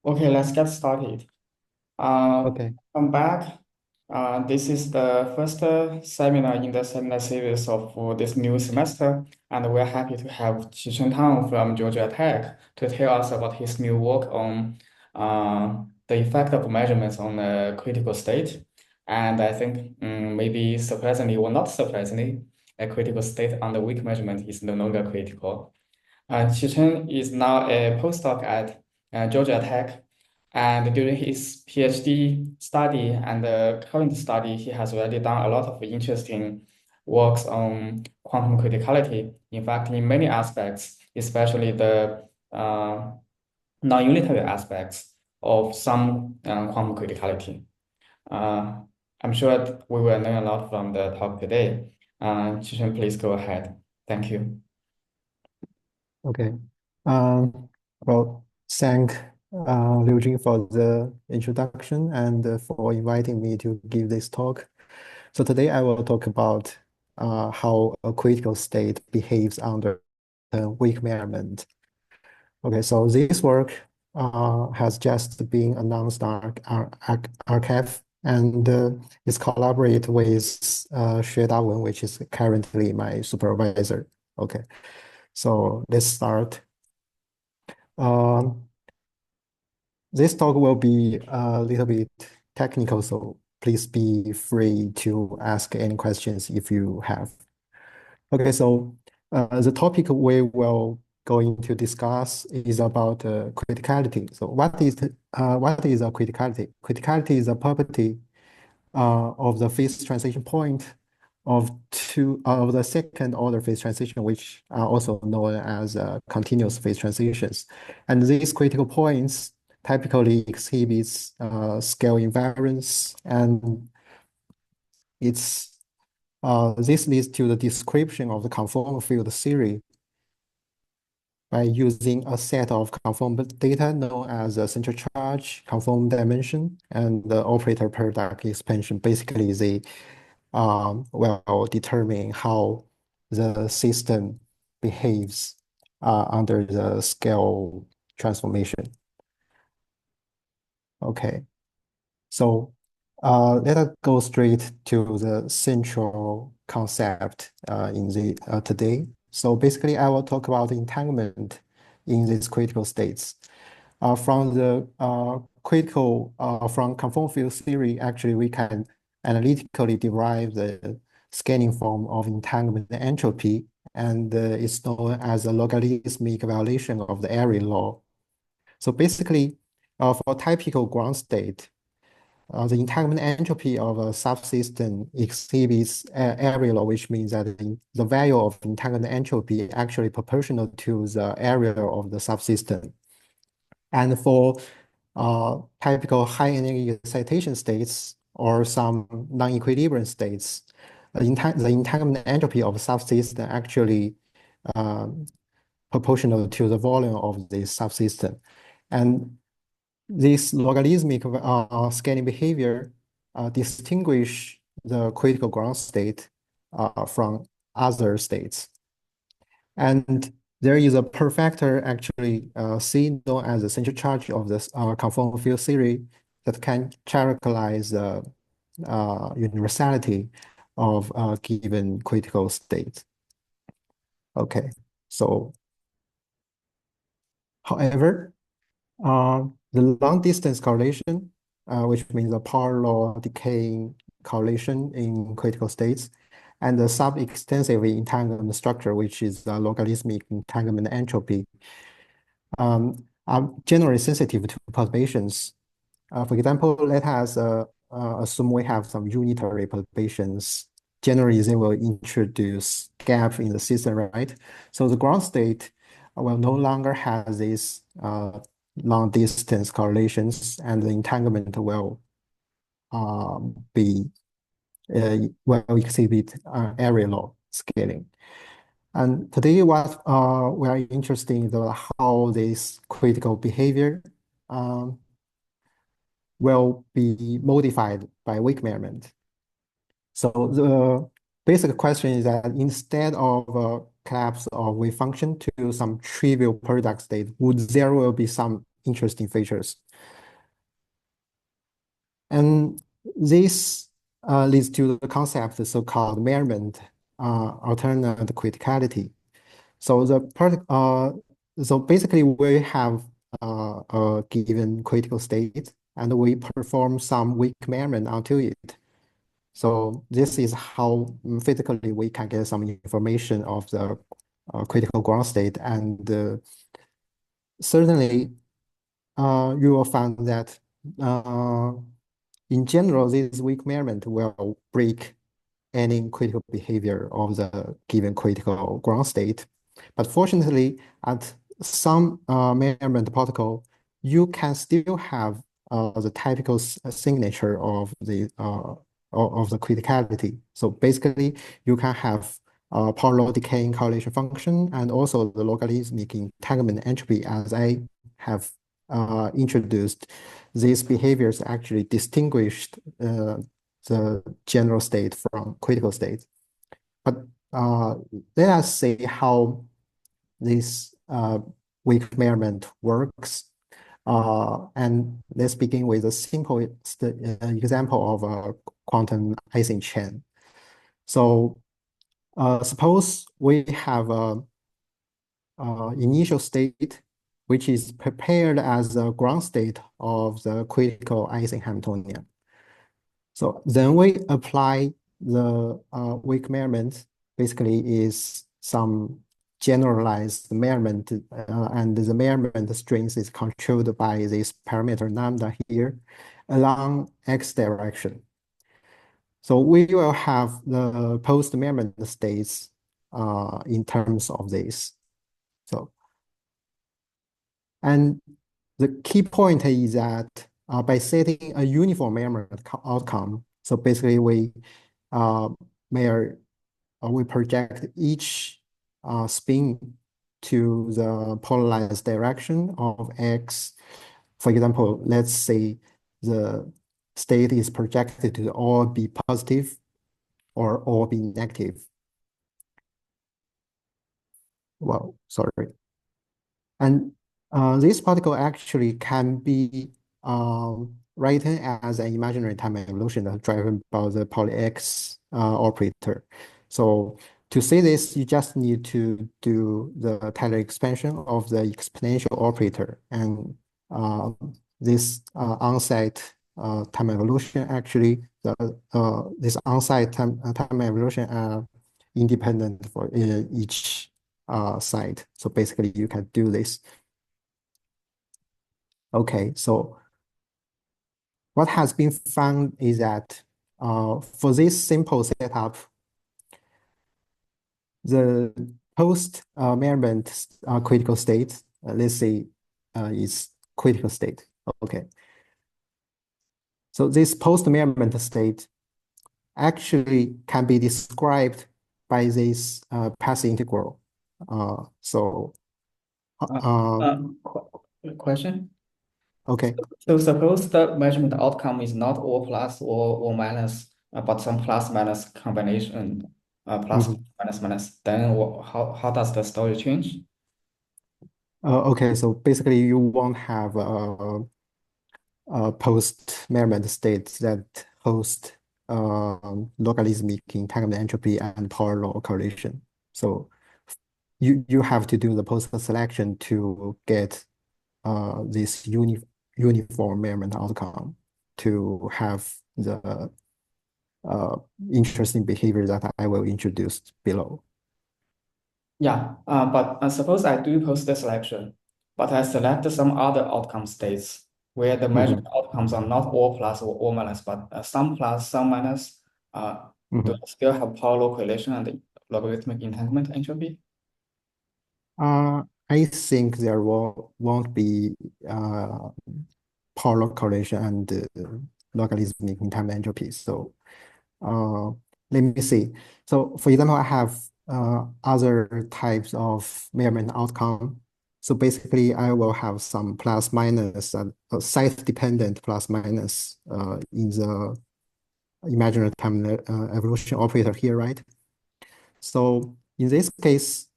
Okay, let's get started. Uh, Okay, I'm back. This is the first seminar in the seminar series of this new semester, and we're happy to have Qicheng Tang from Georgia Tech to tell us about his new work on the effect of measurements on the critical state. And I think maybe surprisingly or not surprisingly, a critical state under weak measurement is no longer critical. Qicheng is now a postdoc at Georgia Tech, and during his PhD study and the current study, he has already done a lot of interesting works on quantum criticality. In fact, in many aspects, especially the non-unitary aspects of some quantum criticality. Uh, I'm sure we will learn a lot from the talk today. Qicheng, please go ahead. Thank you. okay. Well, thank Liu Jing for the introduction and for inviting me to give this talk. So today I will talk about how a critical state behaves under weak measurement. Okay, so this work has just been announced on our archive and is collaborate with Xue Dawen, which is currently my supervisor. Okay, so let's start. Um, this talk will be a little bit technical, so please be free to ask any questions if you have. Okay, so the topic we will going to discuss is about criticality. So what is a criticality? Criticality is a property of the phase transition point of the second order phase transition, which are also known as continuous phase transitions. And these critical points typically exhibits scale invariance, and it's this leads to the description of the conformal field theory by using a set of conformal data known as a central charge, conformal dimension, and the operator product expansion. Basically, they will determine how the system behaves under the scale transformation. Okay, so let us go straight to the central concept in the today. So basically, I will talk about entanglement in these critical states. From the from conformal field theory, actually, we can analytically derive the scaling form of entanglement entropy, and it's known as a logarithmic violation of the area law. So basically, for typical ground state, the entanglement entropy of a subsystem exhibits area law, which means that the value of entanglement entropy actually proportional to the area of the subsystem. And for typical high energy excitation states or some non-equilibrium states, the entanglement entropy of subsystem actually proportional to the volume of this subsystem. And this logarithmic scaling behavior distinguish the critical ground state from other states. And there is a perfector actually seen known as the central charge of this conformal field theory that can characterize the universality of a given critical state. Okay, so however, the long distance correlation, which means a power law decaying correlation in critical states, and the sub-extensive entanglement structure, which is logarithmic entanglement entropy, are generally sensitive to perturbations. For example, let us assume we have some unitary perturbations. Generally, they will introduce gap in the system, right? So the ground state will no longer have these long distance correlations, and the entanglement will be will exhibit area law scaling. And today, what we are interested in the how this critical behavior um, will be modified by weak measurement. So the basic question is that instead of a collapse of wave function to some trivial product state, would there will be some interesting features? And this leads to the concept, the so-called measurement alternate criticality. So so basically we have a given critical state and we perform some weak measurement onto it. So this is how physically we can get some information of the critical ground state. And certainly you will find that uh, in general, this weak measurement will break any critical behavior of the given critical ground state. But fortunately, at some measurement protocol, you can still have the typical signature of the criticality. So basically, you can have power law decaying correlation function and also the logarithmic entanglement entropy, as I have introduced. These behaviors actually distinguished the general state from critical state. But uh, let us see how this weak measurement works. And let's begin with a simple example of a quantum Ising chain. So suppose we have a initial state which is prepared as the ground state of the critical Ising Hamiltonian. So then we apply the weak measurement, basically is some generalized measurement, and the measurement strings is controlled by this parameter lambda here along x direction. So we will have the post-measurement states in terms of this. So, and the key point is that by setting a uniform measurement outcome, so basically uh, where we project each spin to the polarized direction of x. For example, let's say the state is projected to all be positive or all be negative. Well, sorry. And this particle actually can be written as an imaginary time evolution driven by the poly X operator. So to say this, you just need to do the Taylor expansion of the exponential operator. And this on-site time evolution actually, this on-site time evolution are independent for each side. So basically you can do this. Okay, so what has been found is that for this simple setup, the post measurement critical state, let's say is critical state. Okay. So this post measurement state actually can be described by this path integral. So Uh, uh, Question? okay. So suppose the measurement outcome is not all plus or minus, but some plus minus combination, plus Mhm. minus minus, then how does the story change? Okay, so basically you won't have post-measurement states that host logarithmic entanglement entropy and power law correlation. So you have to do the post-selection to get this uniform measurement outcome to have the interesting behavior that I will introduce below. Yeah, but suppose I do post the selection, but I select some other outcome states where the measured Mhm, outcomes are not all plus or all minus, but some plus, some minus. Do mhm. I still have power law correlation and logarithmic entanglement entropy? I think there won't be power law correlation and logarithmic entanglement entropy. So uh, let me see. So for example, I have other types of measurement outcome. So basically, I will have some plus minus and site-dependent plus minus in the imaginary time evolution operator here, right? So in this case,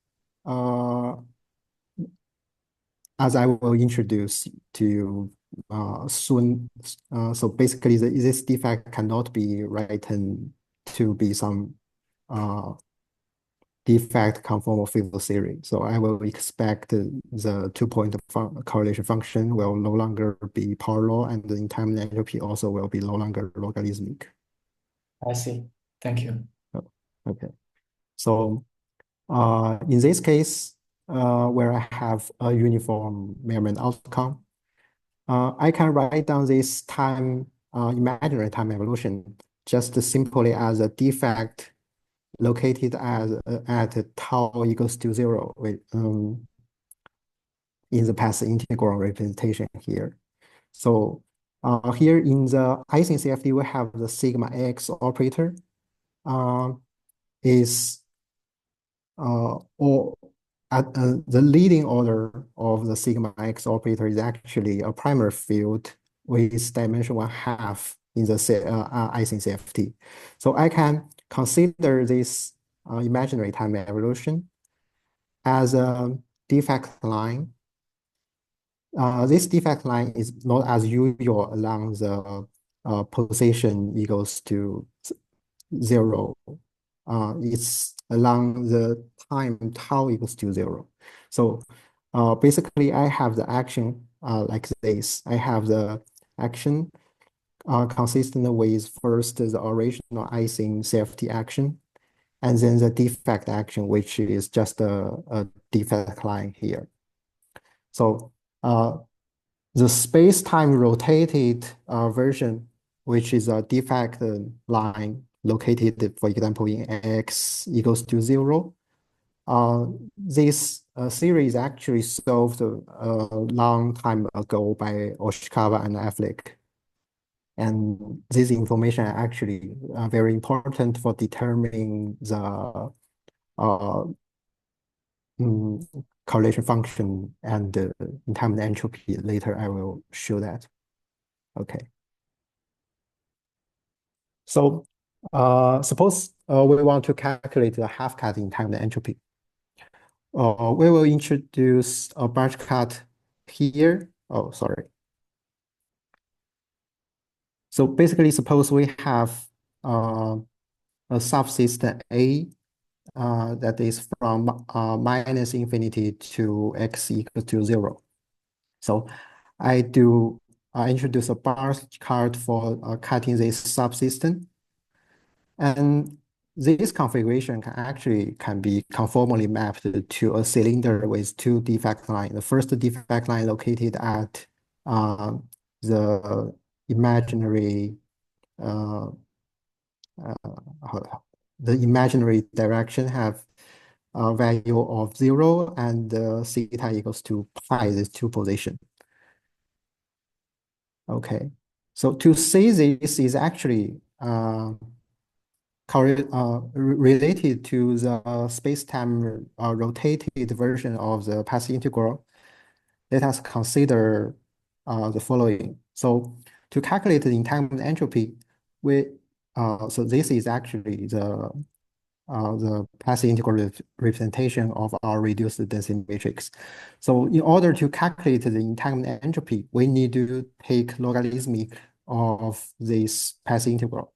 uh, as I will introduce to you soon. So basically, this defect cannot be written to be some uh, defect conformal field theory. So I will expect the two-point correlation function will no longer be power law, and the entire entropy also will be no longer logarithmic. I see. Thank you. Oh, okay. So in this case, where I have a uniform measurement outcome, I can write down this imaginary time evolution just simply as a defect located at tau equals to 0 in the path integral representation here. So here in the Ising CFD, we have the sigma x operator uh, is or at the leading order of the sigma x operator is actually a primary field with dimension 1/2 in the Ising CFT. So I can consider this imaginary time evolution as a defect line. This defect line is not as usual along the position equals to 0. It's along the time tau equals to 0. So basically, I have the action like this. I have the action consistent with first the original Ising CFT action, and then the defect action, which is just a defect line here. So the space-time rotated version, which is a defect line located, for example, in x equals to 0. This series actually solved a long time ago by Oshikawa and Affleck. And this information are actually very important for determining the uh, correlation function and time entropy. Later, I will show that. Okay. So suppose we want to calculate the half-cut in time entropy. We will introduce a branch cut here. Oh, sorry. So basically, suppose we have a subsystem A that is from minus infinity to x equal to 0. So I introduce a branch cut for cutting this subsystem. And this configuration can be conformally mapped to a cylinder with two defect lines. The first defect line located at the imaginary uh, the imaginary direction have a value of 0 and theta equals to pi, these two positions. Okay, so to say this is actually related to the space-time rotated version of the path integral, let us consider the following. So to calculate the entanglement entropy, so this is actually the path integral representation of our reduced density matrix. So in order to calculate the entanglement entropy, we need to take logarithmic of this path integral.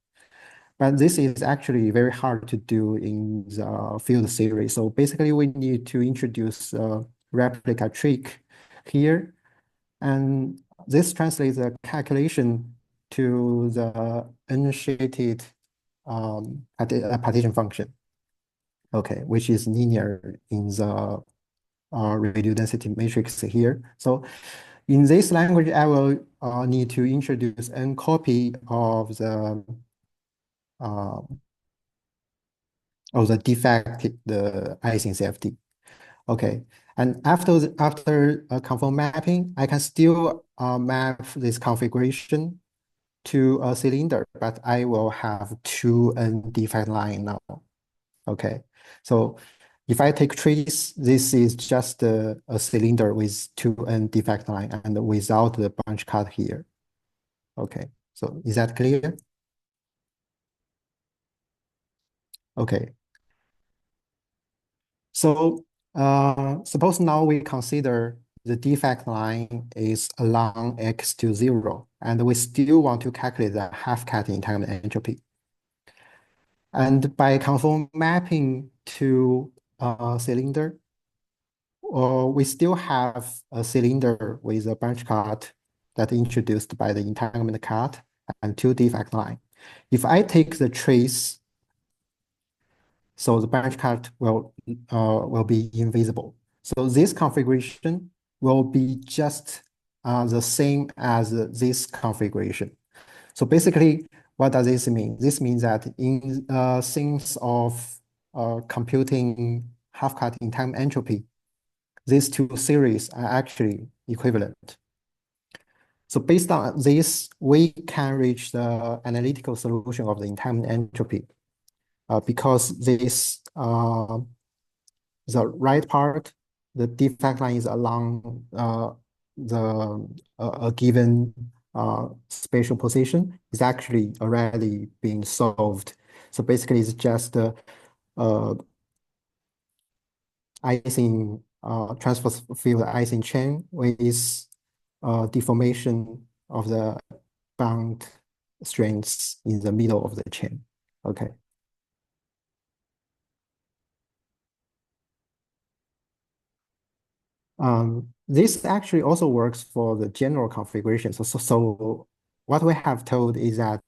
But this is actually very hard to do in the field theory. So basically, we need to introduce a replica trick here. And this translates the calculation to the unshaded partition function, okay, which is linear in the reduced density matrix here. So in this language, I will need to introduce n copy uh, of the defect, the Ising CFD. Okay, and after conform mapping, I can still map this configuration to a cylinder, but I will have two defect line now. Okay, so if I take trace, this is just a cylinder with two defect line and without the bunch cut here. Okay, so is that clear? Okay. So suppose now we consider the defect line is along x to 0, and we still want to calculate the half-cut entanglement entropy. And by conform mapping to a cylinder, we still have a cylinder with a branch cut that introduced by the entanglement cut and two defect line. If I take the trace, so the branch cut will be invisible. So this configuration will be just the same as this configuration. So basically, what does this mean? This means that in sense of computing half-cut in time entropy, these two series are actually equivalent. So based on this, we can reach the analytical solution of the entanglement entropy because this the right part, the defect line is along a given spatial position is actually already being solved. So basically, it's just uh, Ising transfer field Ising chain with deformation of the bound strengths in the middle of the chain. Okay. This actually also works for the general configuration. So what we have told is that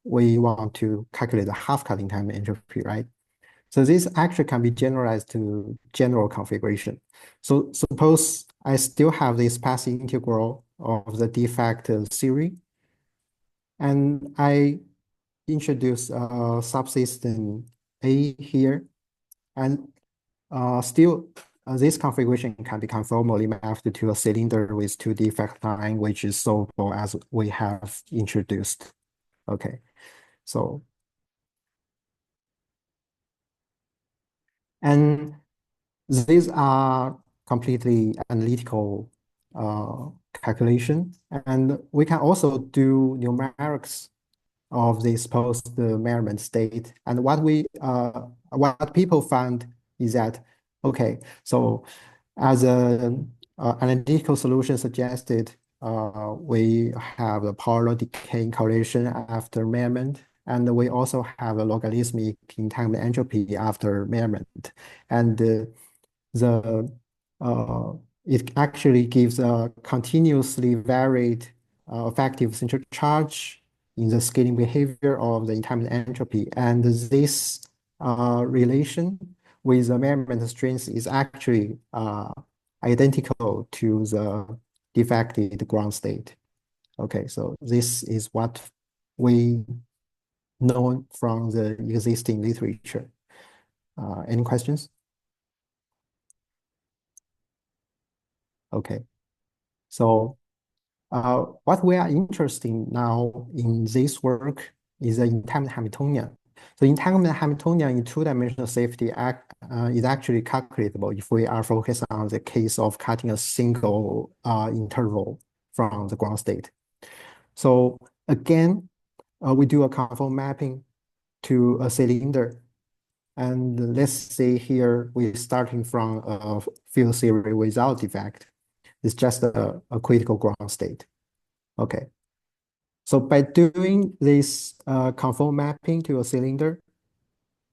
we want to calculate the half-cutting time entropy, right? So this actually can be generalized to general configuration. So suppose I still have this path integral of the defect series, and I introduce a subsystem A here, and still this configuration can be conformally mapped to a cylinder with two defect line, which is solvable as we have introduced. Okay, so and these are completely analytical calculation, and we can also do numerics of this post measurement state. And what people found is that okay, so as a analytical solution suggested, we have a polar decaying correlation after measurement, and we also have a logarithmic entanglement entropy after measurement. And the it actually gives a continuously varied effective central charge in the scaling behavior of the entanglement entropy. And this relation with the measurement strength is actually identical to the defected ground state. Okay, so this is what we know from the existing literature. Any questions? Okay, so what we are interested in now in this work is the entanglement Hamiltonian. So entanglement Hamiltonian in two-dimensional safety is actually calculatable if we are focused on the case of cutting a single interval from the ground state. So again, we do a conform mapping to a cylinder. And let's say here we're starting from a field theory without defect. It's just a critical ground state. Okay. So by doing this conform mapping to a cylinder,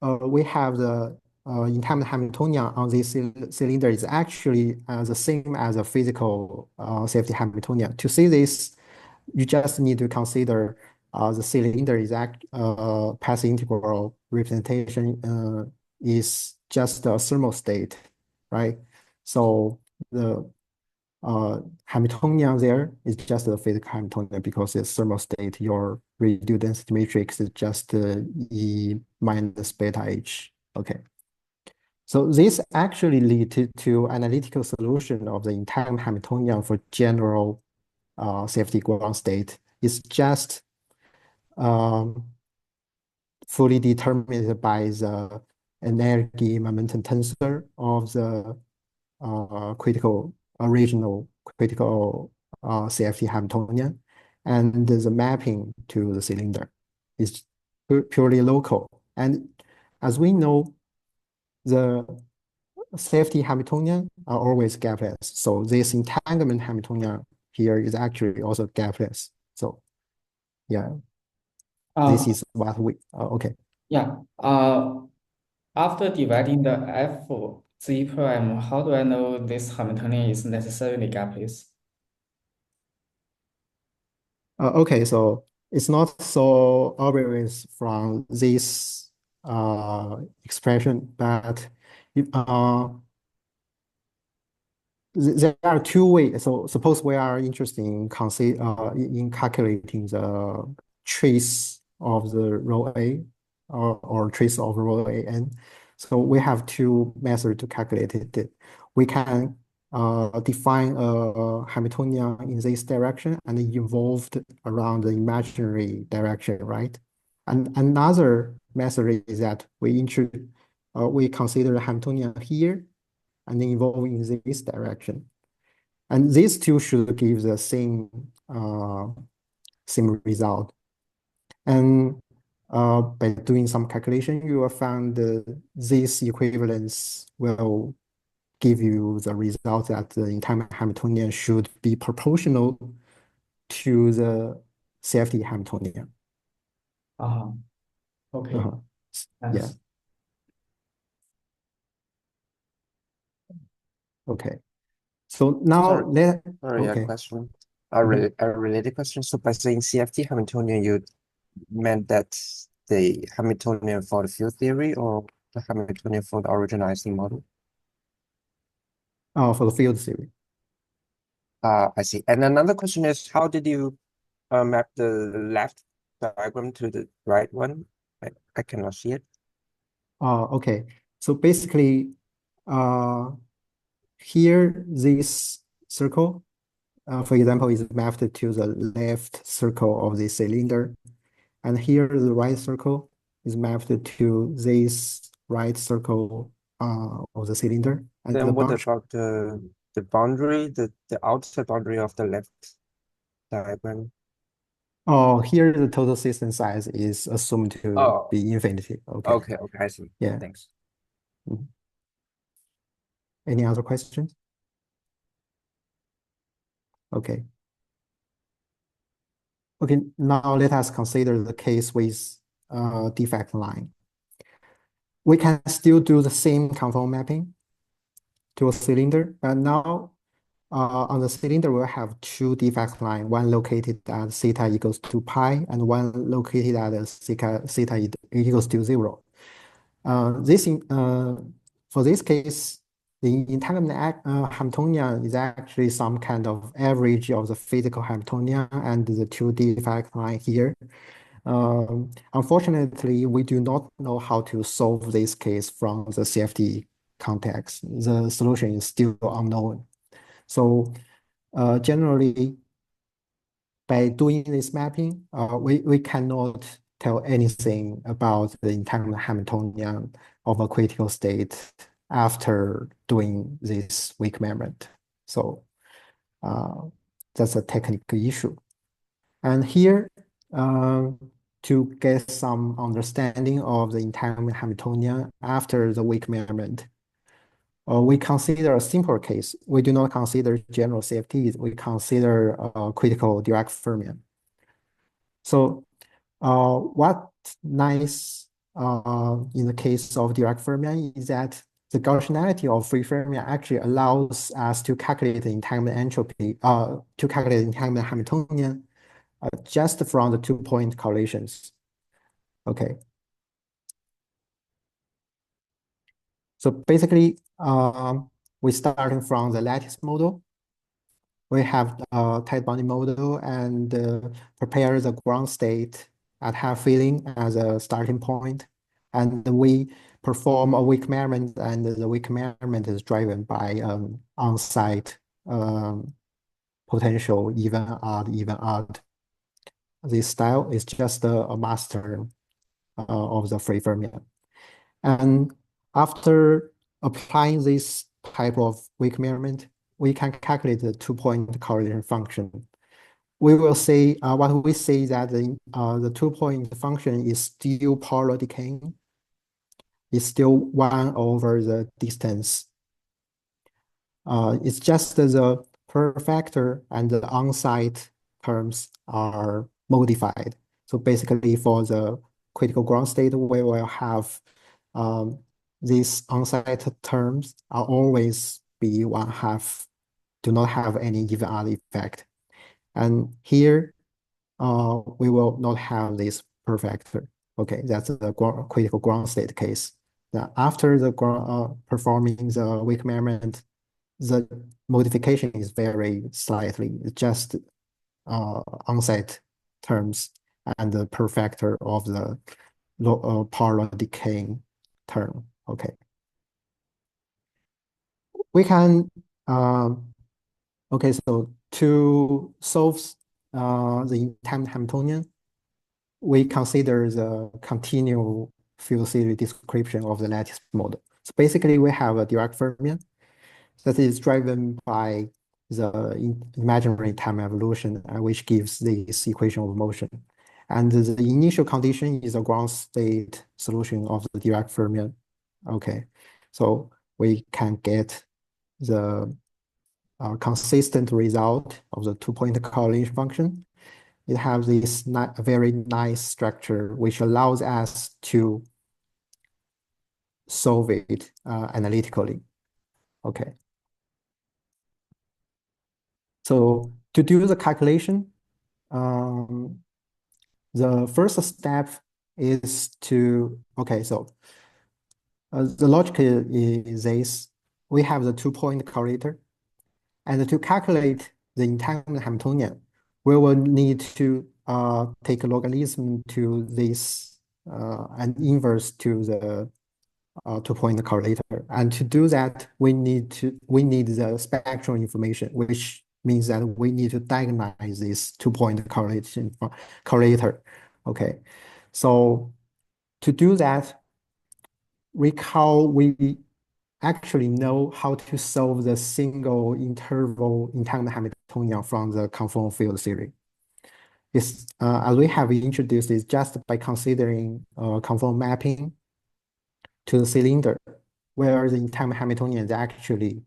we have the entanglement Hamiltonian on this cylinder is actually the same as a physical safety Hamiltonian. To see this, you just need to consider the cylinder is path integral representation is just a thermal state, right? So the Hamiltonian there is just a physical Hamiltonian because it's thermal state. Your reduced density matrix is just E minus beta H. Okay. So this actually lead to analytical solution of the entire Hamiltonian for general safety ground state. It's just fully determined by the energy momentum tensor of the critical original critical CFT Hamiltonian, and the mapping to the cylinder is purely local. And as we know, the safety Hamiltonian are always gapless. So this entanglement Hamiltonian here is actually also gapless. So yeah, this Uh, is what we, okay. yeah. After dividing the f z prime, how do I know this Hamiltonian is necessarily gapless? Okay, so it's not so obvious from this expression, but if, there are two ways. So suppose we are interested in in calculating the trace of the row A or trace of row AN. So we have two methods to calculate it. We can define a Hamiltonian in this direction and involved around the imaginary direction, right? And another method is that we consider Hamiltonian here and involving in this direction. And these two should give the same result. And by doing some calculation, you will find this equivalence will give you the result that the entire Hamiltonian should be proportional to the safety Hamiltonian. Uh-huh. Okay. Uh-huh. Yeah. Thanks. Okay. So now Sorry, a okay. question. Mhm. A related question. So by saying CFT Hamiltonian, you meant that the Hamiltonian for the field theory or the Hamiltonian for the original Einstein model? For the field theory. I see. And another question is, how did you map the left diagram to the right one? I cannot see it. Okay. So basically, uh, here this circle, for example, is mapped to the left circle of the cylinder, and here the right circle is mapped to this right circle of the cylinder, and the Then what bunch. about the boundary, the outside boundary of the left diagram? Oh, here the total system size is assumed to Oh, be infinity. Okay. okay, I see. Yeah. Thanks. Mhm. Any other questions? Okay. Okay, now let us consider the case with defect line. We can still do the same conform mapping to a cylinder, but now on the cylinder we'll have two defect line, one located at theta equals to pi and one located at theta equals to 0. For this case, the entanglement Hamiltonian is actually some kind of average of the physical Hamiltonian and the two defect line here. Unfortunately, we do not know how to solve this case from the CFD context. The solution is still unknown. So generally, by doing this mapping, we cannot tell anything about the entanglement Hamiltonian of a critical state after doing this weak measurement. So uh, that's a technical issue. And here, to get some understanding of the entanglement Hamiltonian after the weak measurement, we consider a simple case. We do not consider general CFTs. We consider critical Dirac fermion. So what's nice in the case of Dirac fermion is that the Gaussianity of free fermion actually allows us to calculate the entanglement entropy, to calculate the entanglement Hamiltonian just from the 2-point correlations. Okay. So basically, we starting from the lattice model. We have a tight bounding model and prepare the ground state at half filling as a starting point. And we perform a weak measurement, and the weak measurement is driven by on-site potential even odd. This style is just a master of the free fermion. And after applying this type of weak measurement, we can calculate the 2-point correlation function. We will say what we say that the 2-point function is still polar decaying. It's still 1 over the distance It's just the per factor and the on-site terms are modified. So basically for the critical ground state, we will have these on-site terms are always be 1/2, do not have any even odd effect. And here we will not have this per factor. Okay, that's the critical ground state case. Now, after the performing the wake measurement, the modification is very slightly, just onset terms and the per factor of the power decaying term. Okay, we can okay. So to solve the time Hamiltonian, we consider the continual field theory description of the lattice model. So basically, we have a Dirac fermion that is driven by the imaginary time evolution, which gives this equation of motion. And the initial condition is a ground state solution of the Dirac fermion. Okay, so we can get the consistent result of the two-point correlation function. It has this very nice structure, which allows us to solve it analytically. Okay. So to do the calculation, the first step is to, okay, so the logic is this. We have the two-point correlator, and to calculate the entanglement Hamiltonian, we will need to take a logarithm to this and inverse to the two-point correlator. And to do that, we need the spectral information, which means that we need to diagonalize this two-point correlator. Okay, so to do that, recall we actually know how to solve the single interval entanglement Hamiltonian from the conformal field theory. It's, as we have introduced, is just by considering conformal mapping to the cylinder, where the entanglement Hamiltonian is actually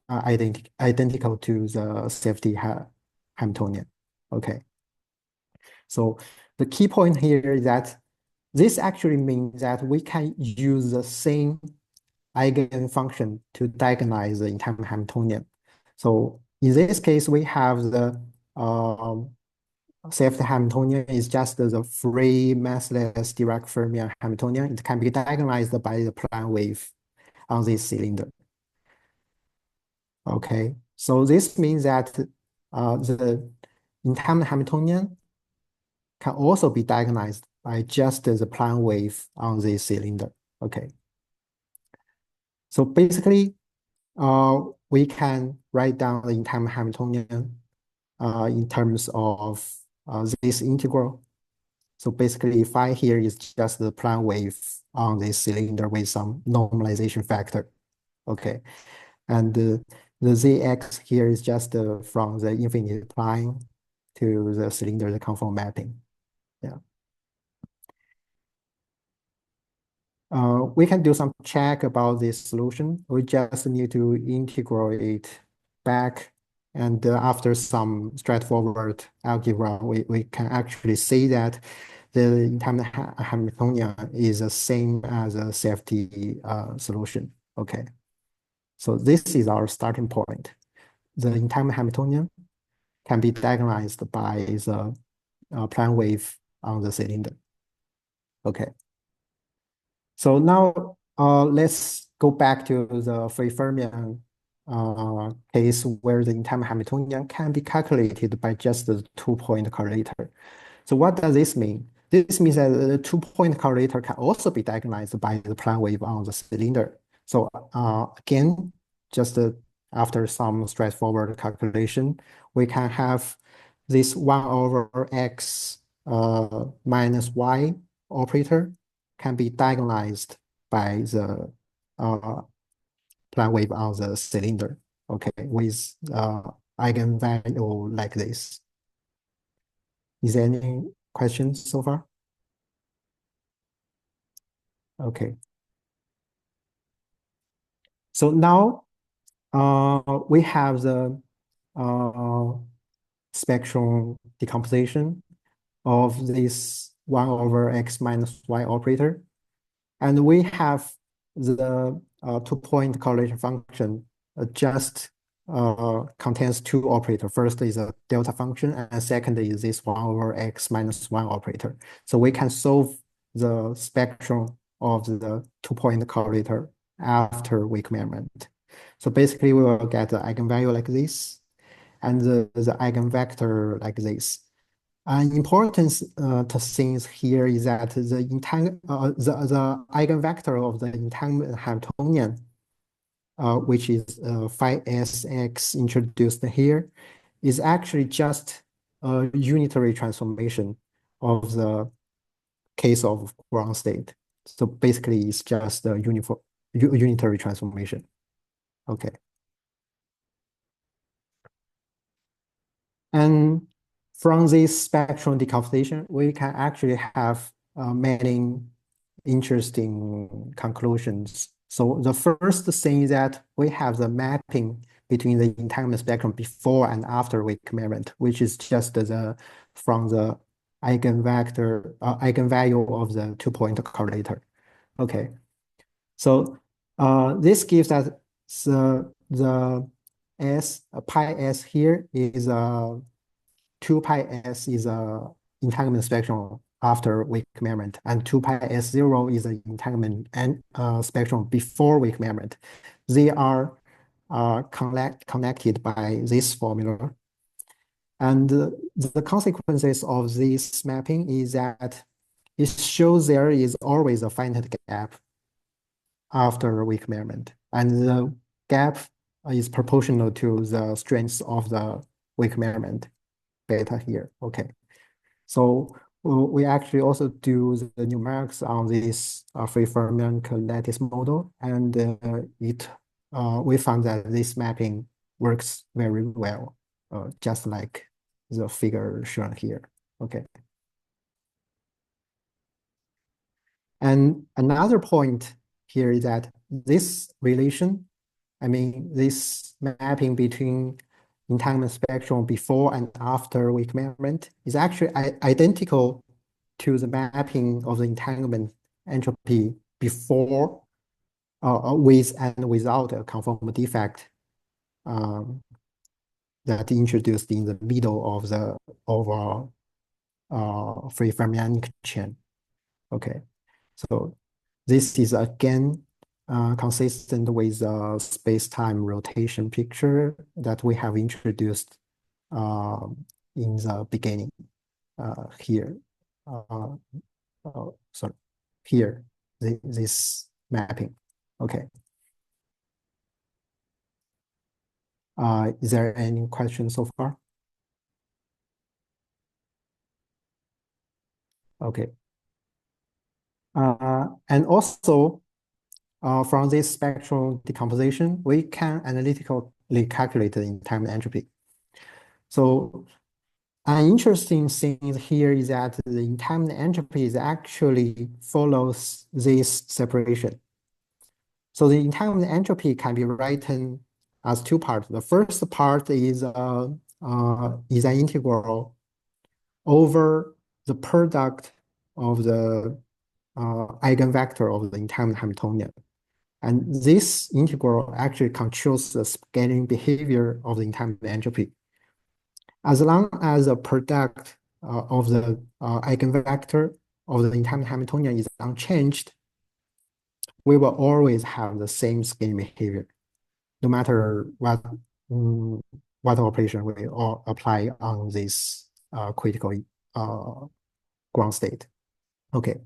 identical to the safety Hamiltonian. Okay. So the key point here is that this actually means that we can use the same eigenfunction to diagonalize the entanglement Hamiltonian. So in this case, we have the safety Hamiltonian is just the free massless Dirac fermion Hamiltonian. It can be diagonalized by the plane wave on this cylinder. Okay, so this means that the entanglement Hamiltonian can also be diagonalized by just the plane wave on this cylinder. Okay, so basically, we can write down the entanglement Hamiltonian in terms of this integral. So basically, phi here is just the plane wave on this cylinder with some normalization factor. Okay, and the zx here is just from the infinite plane to the cylinder, the conformal mapping. Yeah. We can do some check about this solution. We just need to integrate back, and after some straightforward algebra, we can actually see that the entanglement Hamiltonian is the same as a safety solution. Okay, so this is our starting point. The entanglement Hamiltonian can be diagonalized by the plane wave on the cylinder. Okay. So now let's go back to the free fermion case where the entanglement Hamiltonian can be calculated by just the two-point correlator. So what does this mean? This means that the two-point correlator can also be diagonalized by the plane wave on the cylinder. So again, just after some straightforward calculation, we can have this 1 over x minus y operator can be diagonalized by the plane wave on the cylinder, okay, with eigenvalue like this. Is there any questions so far? Okay. So now We have the uh, spectrum decomposition of this 1 over x minus y operator. And we have the 2-point correlation function just contains two operators. First is a delta function, and second is this 1 over x minus 1 operator. So we can solve the spectrum of the 2-point correlator after weak measurement. So basically, we will get the eigenvalue like this and the eigenvector like this. An important things here is that the eigenvector of the entanglement Hamiltonian, which is phi sx introduced here, is actually just a unitary transformation of the case of ground state. So basically, it's just a unitary transformation. Okay. And from this spectrum decomposition, we can actually have many interesting conclusions. So the first thing is that we have the mapping between the entanglement spectrum before and after weak measurement, which is just from the eigenvalue of the 2-point correlator. Okay, so this gives us the s pi s here is 2 pi s is a entanglement spectrum after weak measurement, and 2 pi s0 is an entanglement and spectrum before weak measurement. They are connected by this formula. And the consequences of this mapping is that it shows there is always a finite gap after weak measurement. And the gap is proportional to the strength of the weak measurement beta here. Okay. So we actually also do the numerics on this free Fermion lattice model, and we found that this mapping works very well, just like the figure shown here. Okay. And another point here is that this relation, I mean, this mapping between entanglement spectrum before and after weak measurement is actually identical to the mapping of the entanglement entropy before, with and without a conformal defect that introduced in the middle of the overall free fermionic chain. Okay, so this is again consistent with the space-time rotation picture that we have introduced in the beginning here. Sorry, here, this mapping. Okay. Is there any questions so far? Okay. And also, from this spectral decomposition, we can analytically calculate the entanglement entropy. So an interesting thing here is that the entanglement entropy is actually follows this separation. So the entanglement entropy can be written as two parts. The first part is an integral over the product of the eigenvector of the entanglement Hamiltonian. And this integral actually controls the scaling behavior of the entanglement entropy. As long as the product of the eigenvector of the entanglement Hamiltonian is unchanged, we will always have the same scaling behavior, no matter what operation we all apply on this critical ground state. Okay,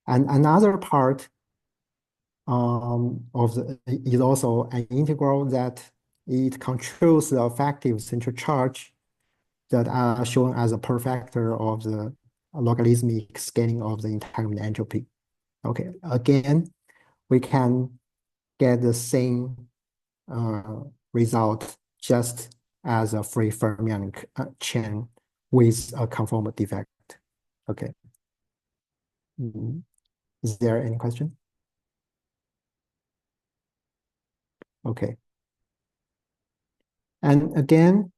and another part is also an integral that it controls the effective central charge that are shown as a perfactor of the logarithmic scaling of the entanglement entropy. Okay, again, we can get the same result just as a free fermionic chain with a conformal defect. Okay. Is there any question? Okay. And again,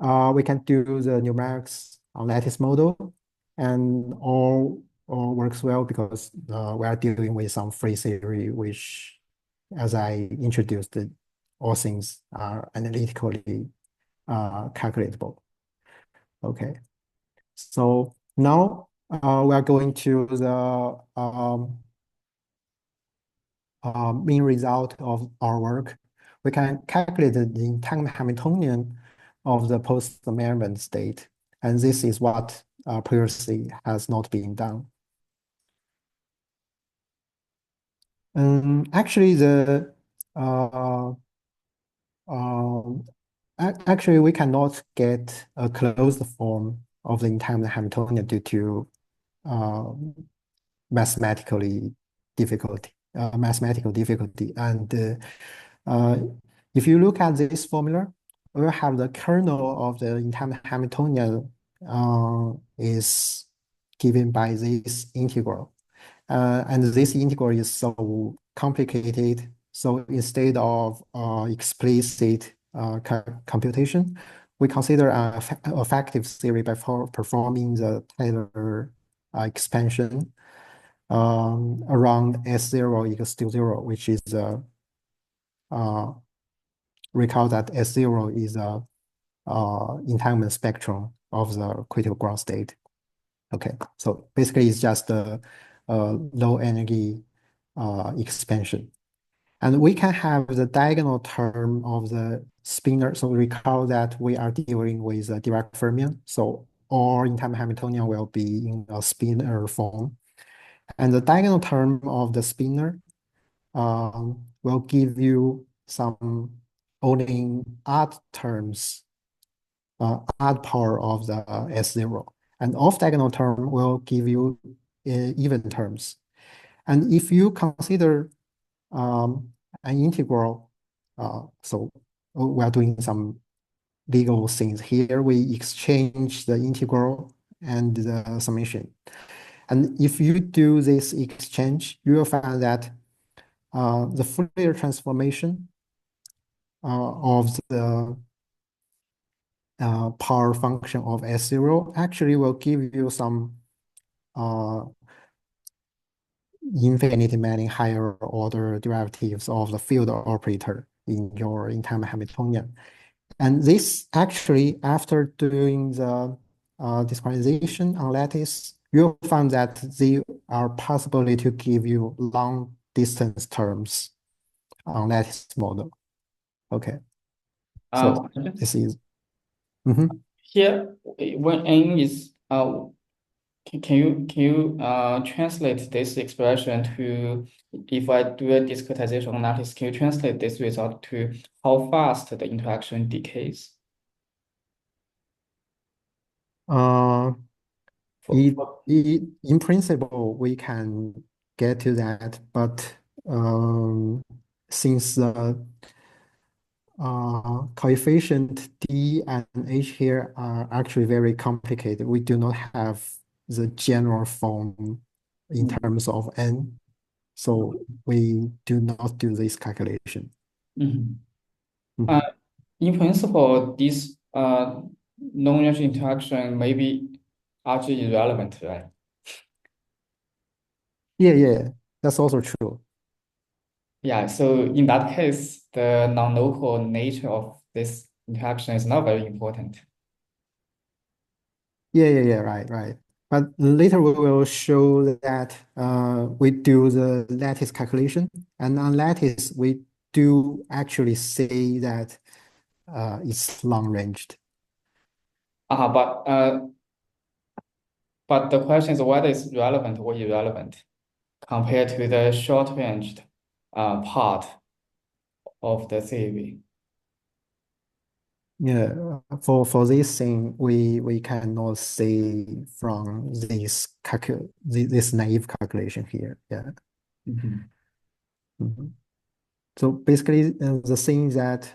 we can do the numerics on lattice model, and all works well because we are dealing with some free theory, which, as I introduced, all things are analytically calculatable. Okay, so now we are going to the main result of our work. We can calculate the entanglement Hamiltonian of the post-Merriman state, and this is what previously has not been done. Actually, uh, um, actually we cannot get a closed form of the entanglement Hamiltonian due to uh, mathematically mathematical difficulty. And uh, if you look at this formula, we'll have the kernel of the entanglement Hamiltonian is given by this integral. And this integral is so complicated. So instead of explicit computation, we consider an effective theory by performing the Taylor expansion around S0 equals to 0, which is recall that S0 is a entanglement spectrum of the critical ground state. Okay, so basically it's just a low energy expansion. And we can have the diagonal term of the spinor. So recall that we are dealing with a Dirac fermion. So all entanglement Hamiltonian will be in a spinor form. And the diagonal term of the spinor will give you some only odd terms, odd power of the S0. And off-diagonal term will give you even terms. And if you consider an integral, so we are doing some legal things here. We exchange the integral and the summation. And if you do this exchange, you will find that the Fourier transformation of the power function of S0 actually will give you some infinitely many higher order derivatives of the field operator in your entanglement Hamiltonian. And this actually, after doing the discretization on lattice, you'll find that they are possibly to give you long distance terms on lattice model. Okay, so this is here when n is can you translate this expression to, if I do a discretization on lattice, can you translate this result to how fast the interaction decays? In principle, we can get to that, but since the coefficient D and H here are actually very complicated, we do not have the general form in terms of N, so we do not do this calculation. In principle, this non-linear interaction may be actually irrelevant, right? Yeah, that's also true. Yeah, so in that case, the non-local nature of this interaction is not very important. Yeah, right. But later we will show that we do the lattice calculation, and on lattice we do actually say that it's long-ranged. But the question is whether it's relevant or irrelevant compared to the short-ranged part of the theory. Yeah, for this thing, we cannot say from this naive calculation here. Yeah. So basically, the thing that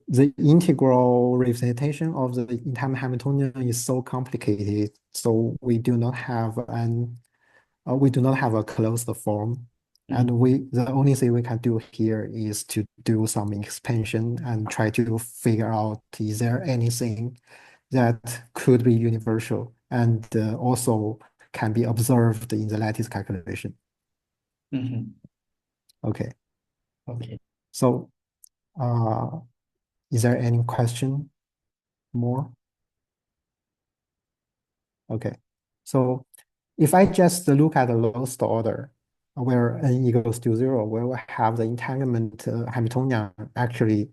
the integral representation of the entanglement Hamiltonian is so complicated, so we do not have a closed form. And the only thing we can do here is to do some expansion and try to figure out is there anything that could be universal and also can be observed in the lattice calculation. Okay. Okay. So is there any question more? Okay. So if I just look at the lowest order where n equals to 0, we will have the entanglement Hamiltonian actually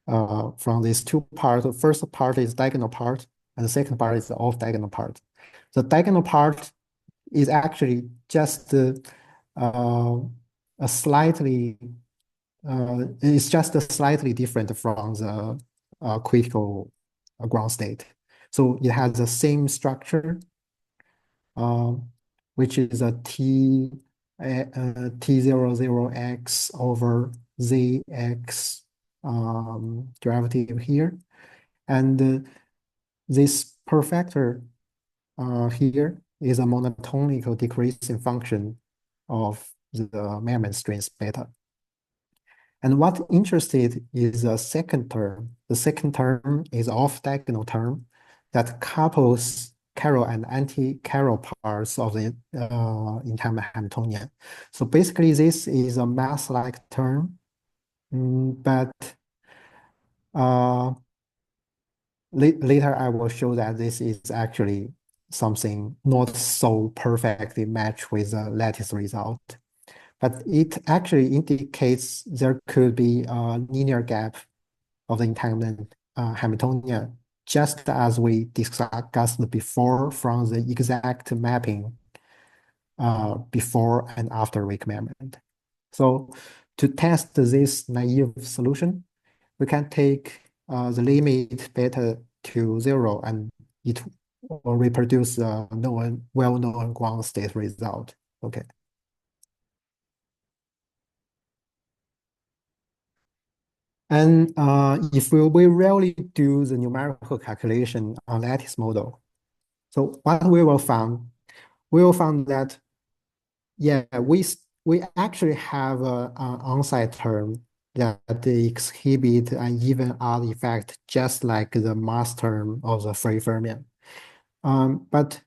from these two parts. The first part is diagonal part, and the second part is the off-diagonal part. The diagonal part is actually just a slightly it's just slightly different from the critical ground state. So it has the same structure, which is a T00x over Zx derivative here. And this perfector here is a monotonical decreasing function of the measurement strength beta. And what interested is the second term. The second term is off-diagonal term that couples chiral and anti-chiral parts of the entanglement Hamiltonian. So basically, this is a math-like term, but later I will show that this is actually something not so perfectly matched with the lattice result. But it actually indicates there could be a linear gap of the entanglement Hamiltonian, just as we discussed before from the exact mapping before and after weak measurement. So to test this naive solution, we can take the limit beta to 0 and it will reproduce the well-known ground state result. Okay. And if we really do the numerical calculation on lattice model, so what we will find that yeah, we actually have an on-site term that exhibit an even odd effect, just like the mass term of the free fermion. But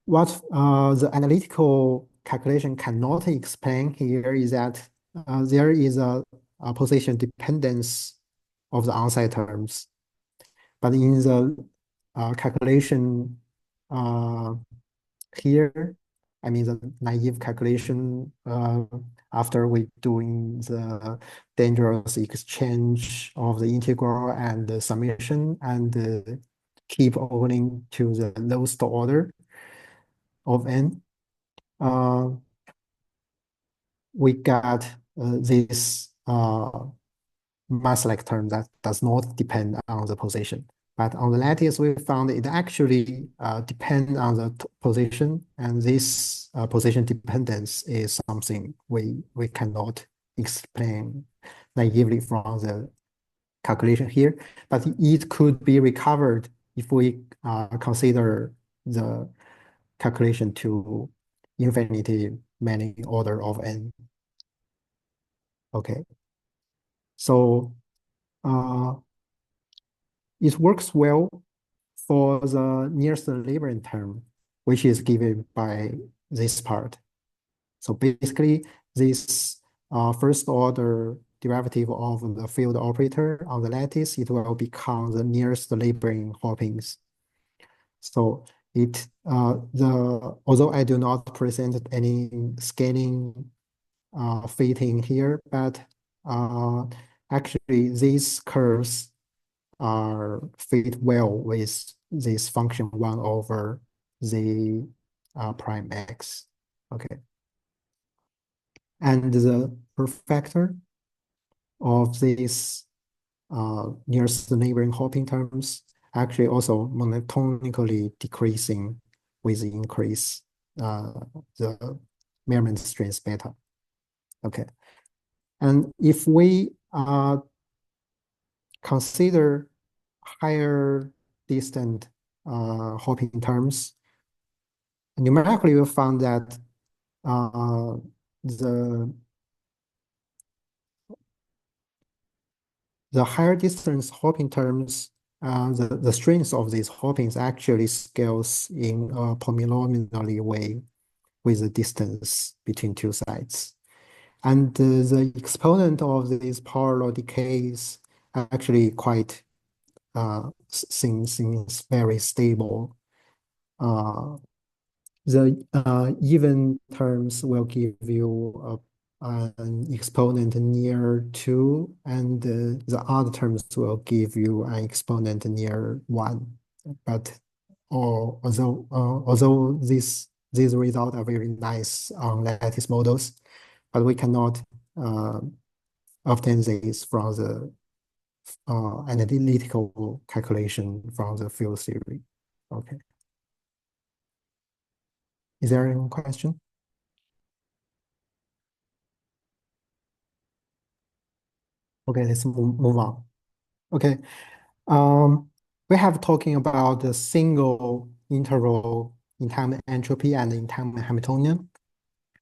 what the analytical calculation cannot explain here is that there is a position dependence of the on-site terms. But in the calculation here, I mean the naive calculation after we doing the dangerous exchange of the integral and the summation and keep owing to the lowest order of n, we got this mass-like term that does not depend on the position. But on the lattice, we found it actually depends on the position, and this position dependence is something we cannot explain naively from the calculation here, but it could be recovered if we consider the calculation to infinity many order of n. Okay, so it works well for the nearest neighboring term, which is given by this part. So basically, this first order derivative of the field operator on the lattice, it will become the nearest neighboring hoppings. So it although I do not present any scaling fitting here, but actually these curves are fit well with this function 1 over z prime x. Okay. And the perfector of this nearest neighboring hopping terms actually also monotonically decreasing with the increase the measurement strength beta. Okay. And if we consider higher distant hopping terms, numerically we found that the higher distance hopping terms, the strength of these hoppings actually scales in a polynomially way with the distance between two sides. And the exponent of these parallel decays actually quite seems very stable. The even terms will give you an exponent near 2, and the odd terms will give you an exponent near 1. But although these results are very nice on lattice models, but we cannot obtain this from the analytical calculation from the field theory. Okay. Is there any question? Okay, let's move on. Okay. We have talking about the single interval entanglement entropy and entanglement Hamiltonian.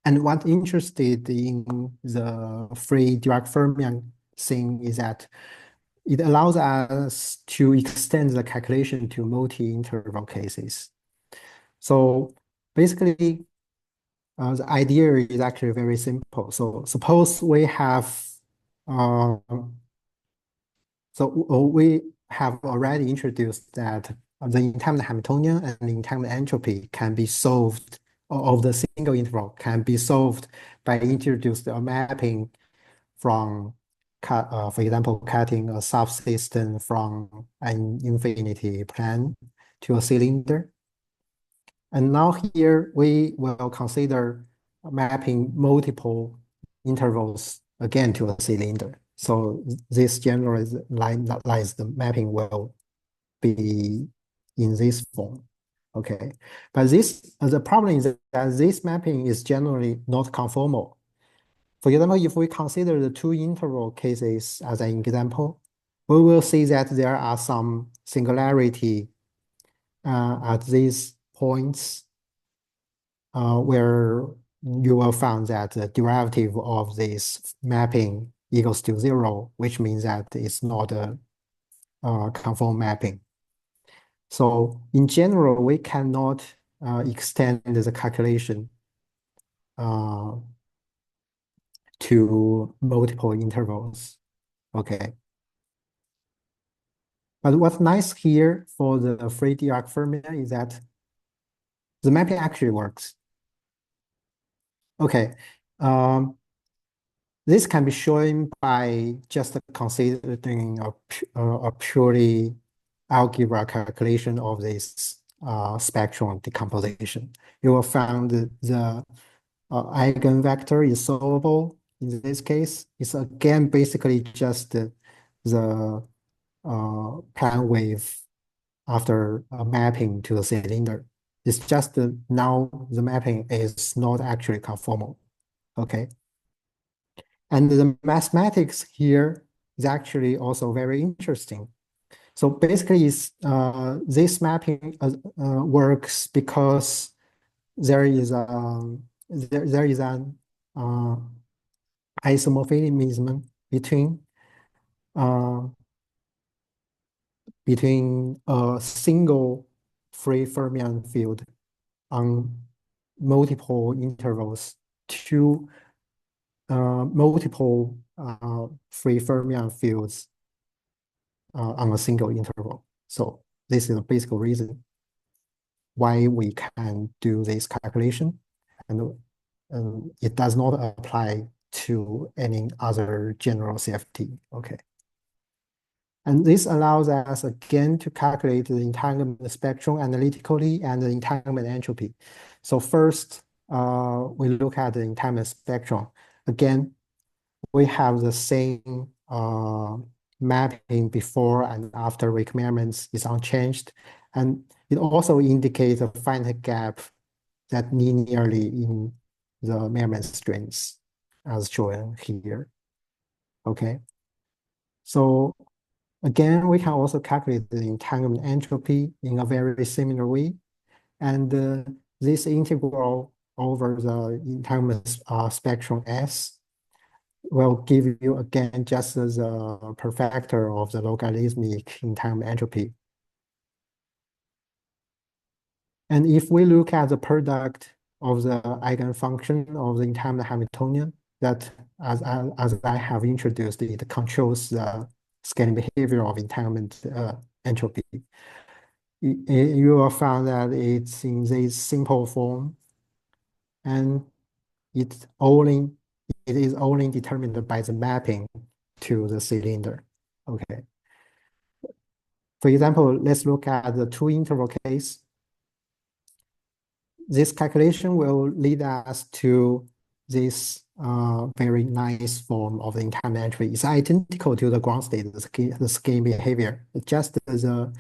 And what interested in the free Dirac fermion thing is that it allows us to extend the calculation to multi-interval cases. So basically, the idea is actually very simple. So suppose we have we have already introduced that the entanglement Hamiltonian and the entanglement entropy can be solved, of the single interval can be solved by introducing a mapping from, for example, cutting a subsystem from an infinity plane to a cylinder. And now here we will consider mapping multiple intervals again to a cylinder. So this generalized mapping will be in this form. Okay, but the problem is that this mapping is generally not conformal. For example, if we consider the two interval cases as an example, we will see that there are some singularity at these points where you will find that the derivative of this mapping equals to 0, which means that it's not a conform mapping. So in general, we cannot extend the calculation to multiple intervals. Okay. But what's nice here for the free Dirac fermion is that the mapping actually works. Okay. This can be shown by just considering a purely algebra calculation of this spectrum decomposition. You will find the eigenvector is solvable in this case. It's again basically just the plane wave after mapping to the cylinder. It's just now the mapping is not actually conformal. Okay. And the mathematics here is actually also very interesting. So basically, this mapping works because there is an isomorphism uh, between a single free fermion field on multiple intervals to multiple free fermion fields on a single interval. So this is the basic reason why we can do this calculation, and it does not apply to any other general CFT. Okay. And this allows us again to calculate the entanglement spectrum analytically and the entanglement entropy. So first, we look at the entanglement spectrum. Again, we have the same mapping before and after requirements is unchanged. And it also indicates a finite gap that linearly in the measurement strings as shown here. Okay. So again, we can also calculate the entanglement entropy in a very similar way. And this integral over the entanglement spectrum S will give you again just the per factor of the logarithmic entanglement entropy. And if we look at the product of the eigenfunction of the entanglement Hamiltonian, that as I have introduced, it controls the scaling behavior of entanglement entropy. You will find that it's in this simple form, and it is only determined by the mapping to the cylinder. Okay. For example, let's look at the two interval case. This calculation will lead us to this very nice form of the entanglement entropy. It's identical to the ground state, the scaling behavior. Just the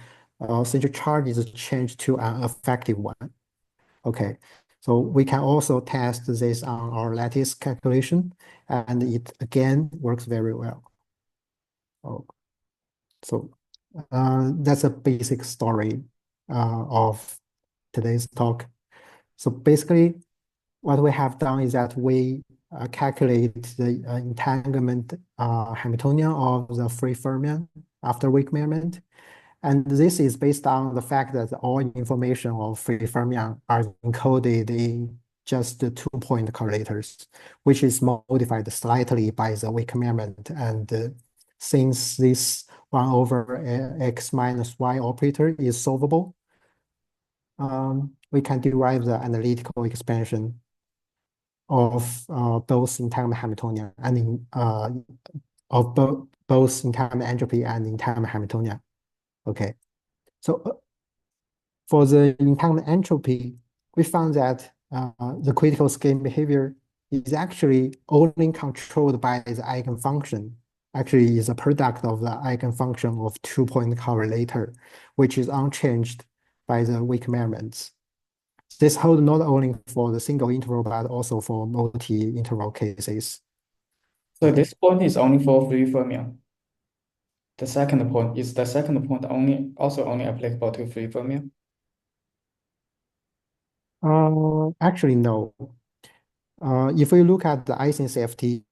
central charge is changed to an effective one. Okay, so we can also test this on our lattice calculation, and it again works very well. Oh, so that's a basic story of today's talk. So basically, what we have done is that we calculate the entanglement Hamiltonian of the free fermion after weak measurement. And this is based on the fact that all information of free fermion are encoded in just the 2-point correlators, which is modified slightly by the weak measurement. And since this 1 over x minus y operator is solvable, we can derive the analytical expansion of both entanglement Hamiltonian and of both entanglement entropy and entanglement Hamiltonian. Okay, so for the entanglement entropy, we found that the critical scaling behavior is actually only controlled by the eigenfunction. Actually, is a product of the eigenfunction of 2-point correlator, which is unchanged by the weak measurements. This holds not only for the single interval, but also for multi-interval cases. So this point is only for free fermion. The second point is the second point only applicable to free fermion? Actually, no. If we look at the Ising CFT,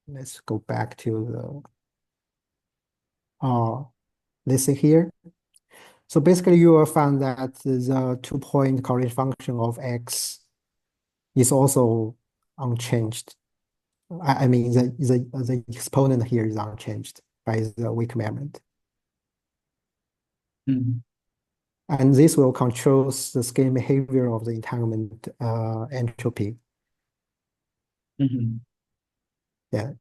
let's go back to the let's see here. So basically, you will find that the 2-point correlation function of x is also unchanged. I mean, the exponent here is unchanged by the weak measurement. Mm. And this will control the scaling behavior of the entanglement entropy. Mm-hmm. Yeah.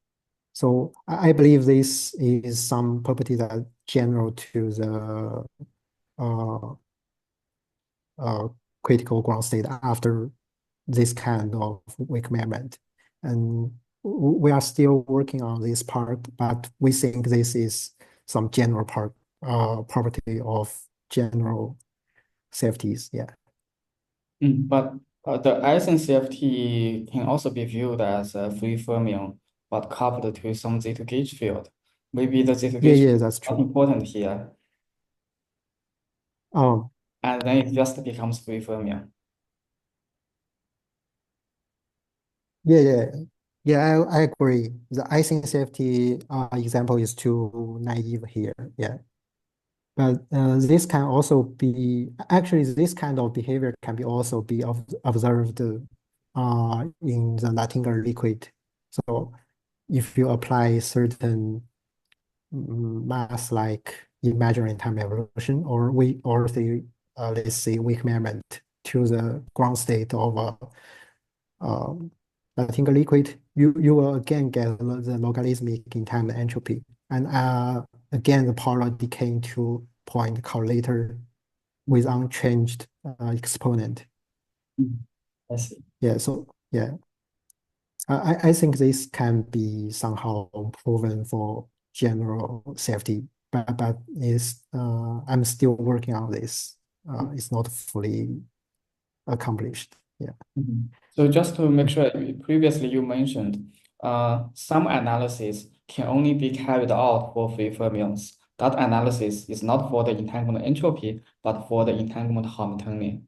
So I believe this is some property that general to the critical ground state after this kind of weak measurement. And we are still working on this part, but we think this is some general property of general safeties. Yeah. But the Ising CFT can also be viewed as a free fermion, but coupled to some Z to gauge field. Maybe the Z to gauge Yeah, field that's is not true. important here, Oh, and then it just becomes free fermion. yeah. Yeah, I agree. The icing safety example is too naive here. Yeah. But this can also be actually this kind of behavior can be also be observed in the Nightingale liquid. So if you apply certain mass like imaginary time evolution or the let's say weak measurement to the ground state of a Nightingale liquid, you will again get the logarithmic in time entropy. And again, the polar decaying to point correlator with unchanged exponent. Mm. I see. Yeah, so yeah, I think this can be somehow proven for general safety, but is I'm still working on this. It's not fully accomplished. Yeah. Mhm. So just to make sure, previously you mentioned some analysis can only be carried out for free fermions. That analysis is not for the entanglement entropy, but for the entanglement Hamiltonian.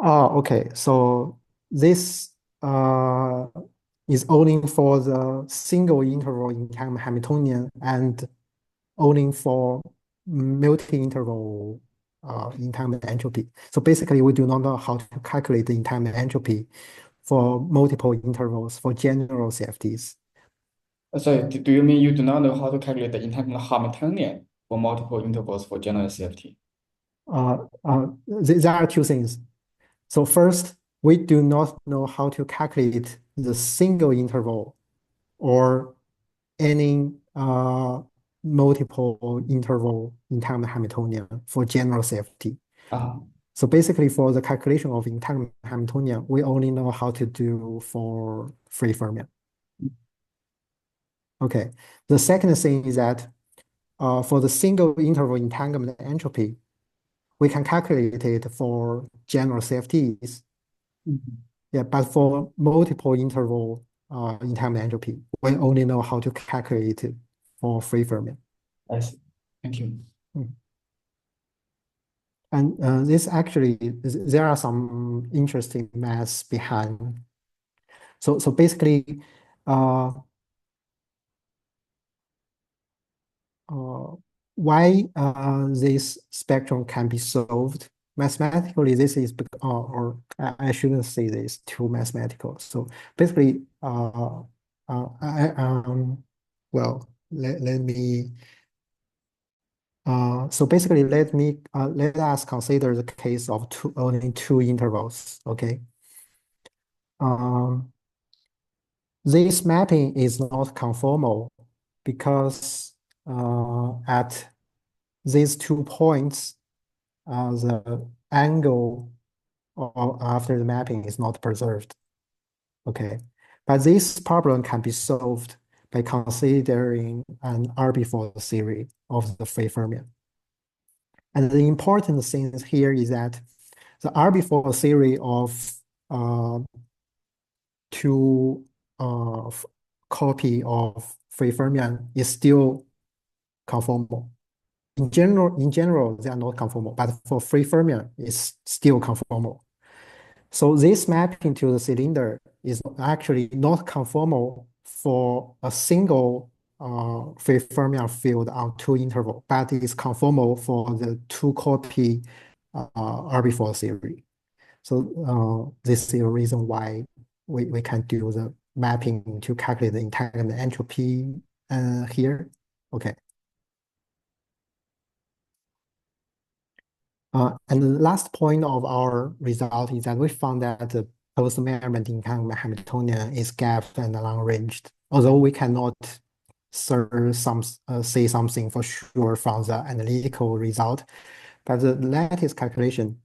Okay. So this is only for the single interval in time Hamiltonian and only for multi-interval in time entropy. So basically, we do not know how to calculate the in time entropy for multiple intervals for general CFTs. Sorry, do you mean you do not know how to calculate the integral Hamiltonian for multiple intervals for general CFT? There are two things. So first, we do not know how to calculate the single interval or any multiple interval in time Hamiltonian for general CFT. Uh, So basically, for the calculation of in time Hamiltonian, we only know how to do for free fermion. Okay. The second thing is that for the single interval entanglement entropy, we can calculate it for general CFTs. mhm. Yeah, but for multiple interval entanglement entropy, we only know how to calculate it for free fermion. I see. Thank you. Mm. And this actually, there are some interesting maths behind. So basically, uh, uh, why this spectrum can be solved mathematically, this is or I shouldn't say this too mathematical. So basically, well, let me so basically let us consider the case of only two intervals. Okay. Um, this mapping is not conformal because at these 2 points, the angle after the mapping is not preserved. Okay, but this problem can be solved by considering an arbitral theory of the free fermion. And the important thing here is that the arbitral theory of uh, two copy of free fermion is still conformal. In general, they are not conformal, but for free fermion, it's still conformal. So this mapping to the cylinder is actually not conformal for a single free fermion field on two interval, but it is conformal for the two copy arbitral theory. So this is the reason why we can do the mapping to calculate the entanglement entropy here. Okay. And the last point of our result is that we found that the post-measurement entanglement Hamiltonian is gapped and long-ranged, although we cannot say something for sure from the analytical result, but the lattice calculation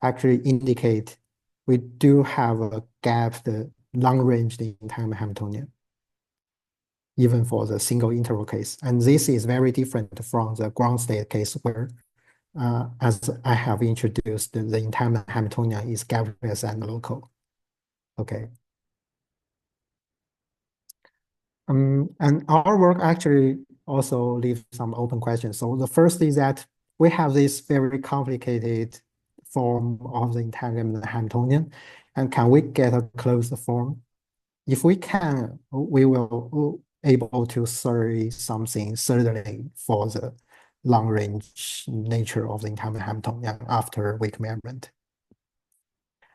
actually indicate we do have a gapped long-ranged entanglement Hamiltonian, even for the single interval case. And this is very different from the ground state case where as I have introduced, the entanglement Hamiltonian is gaseous and local. Okay. And our work actually also leaves some open questions. So the first is that we have this very complicated form of the entanglement Hamiltonian, and can we get a closed form? If we can, we will able to say something certainly for the long-range nature of the entanglement Hamiltonian after weak measurement.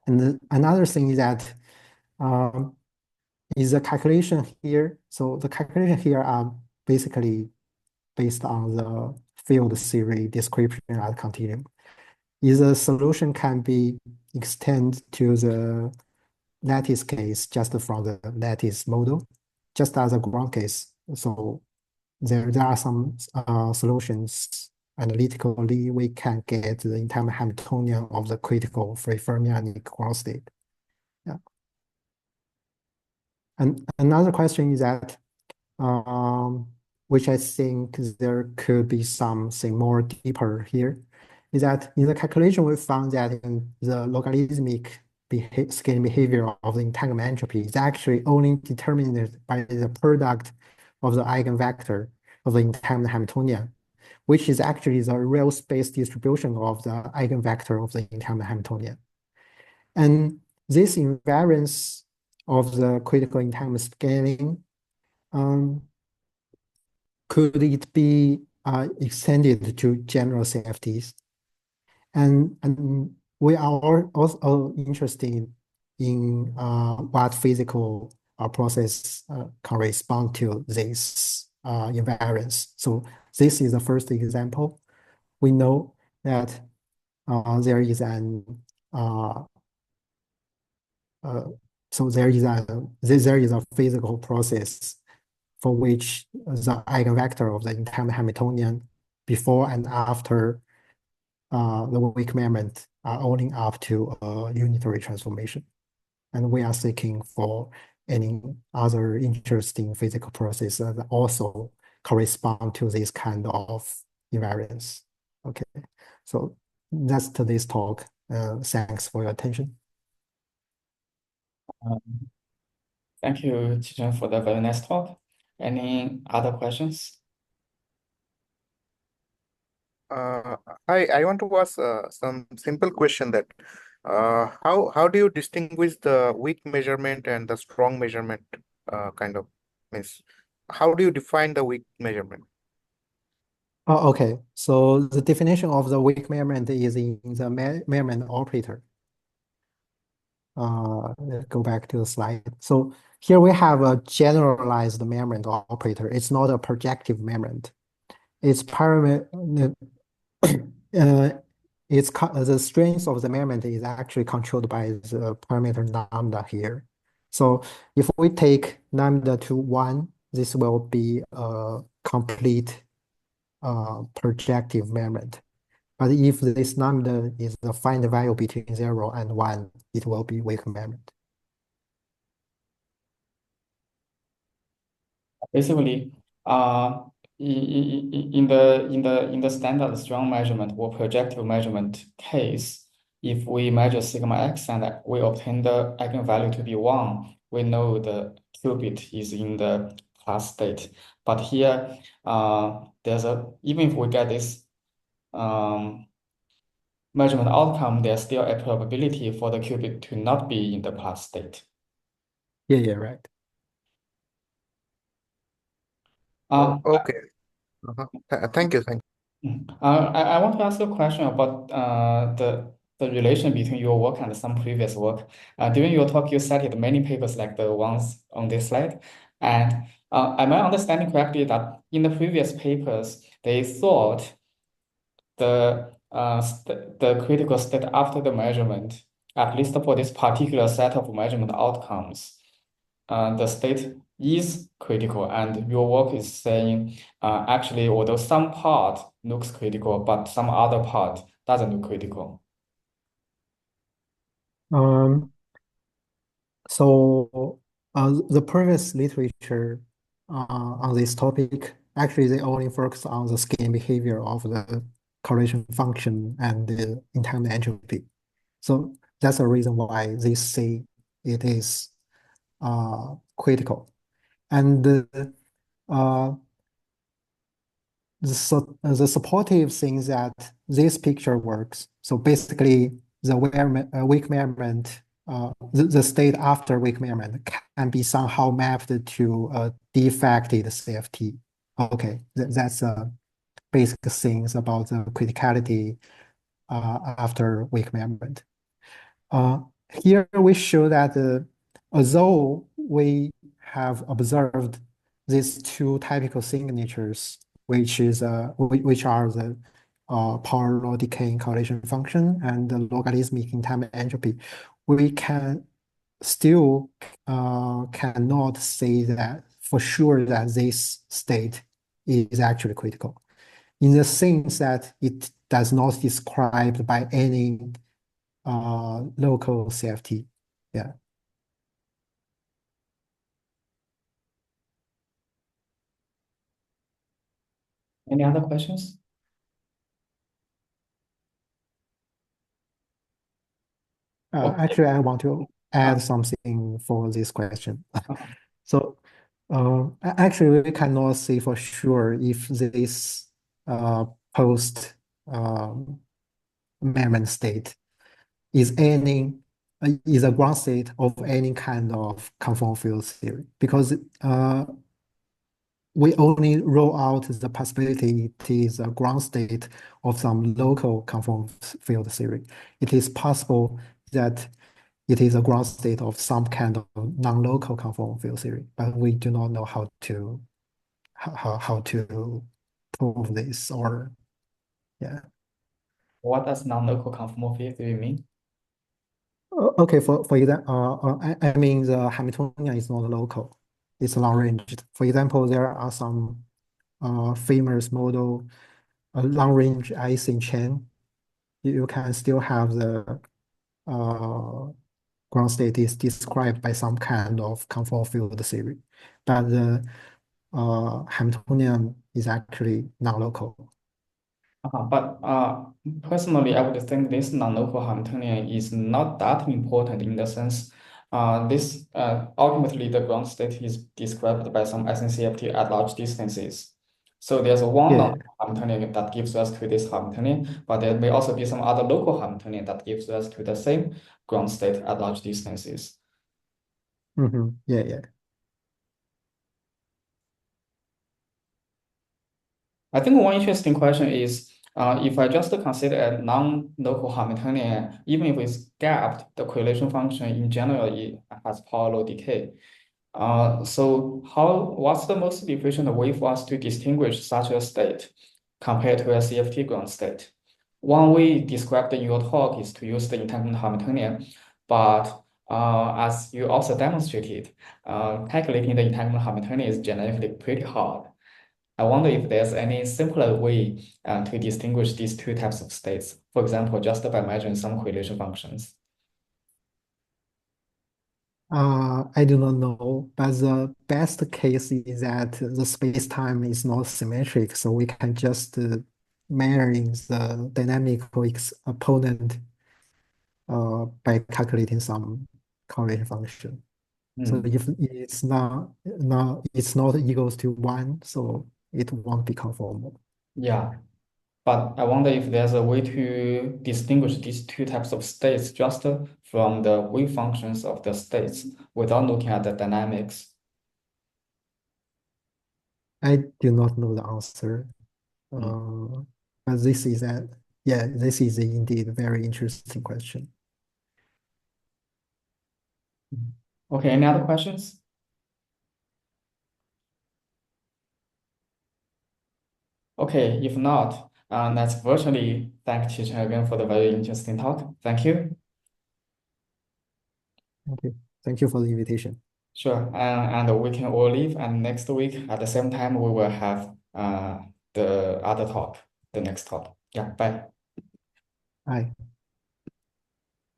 And another thing is that um, is the calculation here. So the calculation here are basically based on the field theory description at continuum. Is the solution can be extended to the lattice case just from the lattice model, just as a ground case. So there are some solutions analytically we can get the entanglement Hamiltonian of the critical free fermionic ground state. Yeah. And another question is that, which I think there could be something more deeper here, is that in the calculation we found that in the logarithmic scaling behavior of the entanglement entropy is actually only determined by the product of the eigenvector of the entanglement Hamiltonian, which is actually the real space distribution of the eigenvector of the entanglement Hamiltonian. And this invariance of the critical entanglement scaling, could it be extended to general CFTs? And we are also interested in what physical process can respond to this invariance. So this is the first example. We know that there is an so there is a physical process for which the eigenvector of the entanglement Hamiltonian before and after the weak measurement are owning up to a unitary transformation. And we are seeking for any other interesting physical process that also correspond to this kind of invariance. Okay, so that's today's talk. Thanks for your attention. Um, Thank you, Qicheng, for the very nice talk. Any other questions? Uh, I want to ask some simple question that how do you distinguish the weak measurement and the strong measurement kind of means how do you define the weak measurement? Oh, okay, so the definition of the weak measurement is in the measurement operator. Let's go back to the slide. So here we have a generalized measurement operator. It's not a projective measurement. It's parameter. The strength of the measurement is actually controlled by the parameter lambda here. So if we take lambda to 1, this will be a complete projective measurement. But if this lambda is the find value between 0 and 1, it will be weak measurement. Basically, in the standard strong measurement or projective measurement case, if we measure sigma x and we obtain the eigenvalue to be 1, we know the qubit is in the plus state. But here, even if we get this measurement outcome, there's still a probability for the qubit to not be in the plus state. Yeah, right. Okay. Thank you. I want to ask a question about the relation between your work and some previous work. During your talk, you cited many papers like the ones on this slide. And am I understanding correctly that in the previous papers, they thought the critical state after the measurement, at least for this particular set of measurement outcomes, the state is critical, and your work is saying actually, although some part looks critical, but some other part doesn't look critical. So the previous literature on this topic, actually they only focus on the scaling behavior of the correlation function and the entanglement entropy. So that's the reason why they say it is critical. And uh, the supportive thing is that this picture works. So basically, the weak measurement, the state after weak measurement can be somehow mapped to a defected CFT. Okay, that's basic things about the criticality after weak measurement. Here we show that although we have observed these two typical signatures, which are the power law decaying correlation function and the logarithmic entanglement entropy, we can still cannot say that for sure that this state is actually critical, in the sense that it does not described by any local CFT. Yeah. Any other questions? Okay. Actually, I want to add something for this question. So actually, we cannot say for sure if this post measurement state is any is a ground state of any kind of conformal field theory because we only rule out the possibility it is a ground state of some local conformal field theory. It is possible that it is a ground state of some kind of non-local conformal field theory, but we do not know how to prove this or yeah. What does non-local conformal field theory mean? Okay, for example, I mean the Hamiltonian is not local; it's long-ranged. For example, there are some famous model, long-range Ising chain. You can still have the uh, ground state is described by some kind of conformal field theory, but the Hamiltonian is actually non-local. But personally, I would think this non-local Hamiltonian is not that important in the sense this ultimately the ground state is described by some SNCFT at large distances. So there's one Yeah. non-local Hamiltonian that gives us to this Hamiltonian, but there may also be some other local Hamiltonian that gives us to the same ground state at large distances. Yeah, yeah. I think one interesting question is if I just consider a non-local Hamiltonian, even if it's gapped, the correlation function in general it has power law decay. So what's the most efficient way for us to distinguish such a state compared to a CFT ground state? One way described in your talk is to use the entanglement Hamiltonian, but as you also demonstrated, calculating the entanglement Hamiltonian is generally pretty hard. I wonder if there's any simpler way to distinguish these two types of states, for example, just by measuring some correlation functions. I do not know, but the best case is that the space-time is not symmetric, so we can just measuring the dynamical opponent by calculating some correlation function. So Hmm. if it's not equals to one, so it won't be conformal. Yeah, but I wonder if there's a way to distinguish these two types of states just from the wave functions of the states without looking at the dynamics. I do not know the answer. Hmm. But this is indeed a very interesting question. Okay, any other questions? Okay, if not, let's virtually thank Qicheng again for the very interesting talk. Thank you. Thank you. Thank you for the invitation. Sure, and we can all leave, and next week at the same time we will have the other talk, the next talk. Yeah, bye. Bye.